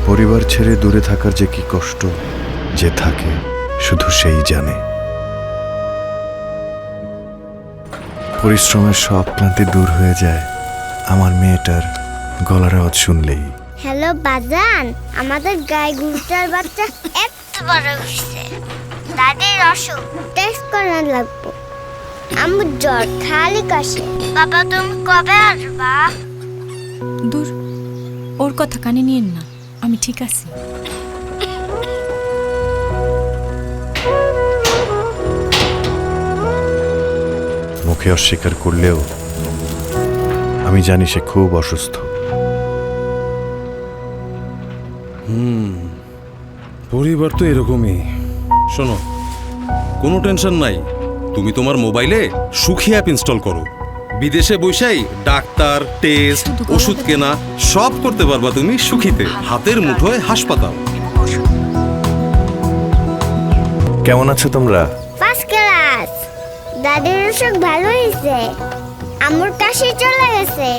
পরিবার ছেড়ে দূরে থাকার যে কি কষ্ট, যে থাকে শুধু সেই জানে। পরিশ্রমের সব ক্লান্তি দূর হয়ে যায় আমার মেয়েটার গলার আওয়াজ শুনলেই। হ্যালো বাজান, আমাদের গায়ে গরুটার বাচ্চা এত বড় হয়েছে। দাদির অসুখ, টেস্ট করার লাগবো। আমার জ্বর, খালি কাশি। বাবা তুমি কবে আসবা? দূর, ওর কথা কানে নিয়েন না, আমি ঠিক আছি। মুখে অস্বীকার করলেও আমি জানি সে খুব অসুস্থ। পরিবার তো এরকমই। শোনো, কোনো টেনশন নাই, তুমি তোমার মোবাইলে সুখী অ্যাপ ইনস্টল করো। বিদেশে বসেই ডাক্তার, টেস্ট, ওষুধ কেনা সব করতে পারবা তুমি সুখীতে। হাতের মুঠোয় হাসপাতাল। কেমন আছো তোমরা? First class. দাদির অসুখ ভালো হয়েছে, আমার কাশি চলে গেছে,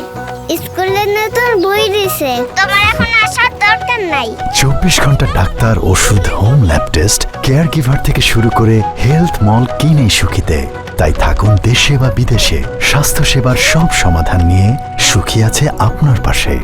স্কুলে নতুন বই দিছে। তোমার এখন আসার দরকার নাই। 24 ঘন্টা ডাক্তার, ওষুধ, home lab test, care giver থেকে শুরু করে হেলথ মল কিনে সুখীতে। তাই থাকুন দেশে বা বিদেশে, স্বাস্থ্য সেবার সব সমাধান নিয়ে সুখী আছে আপনার পাশে।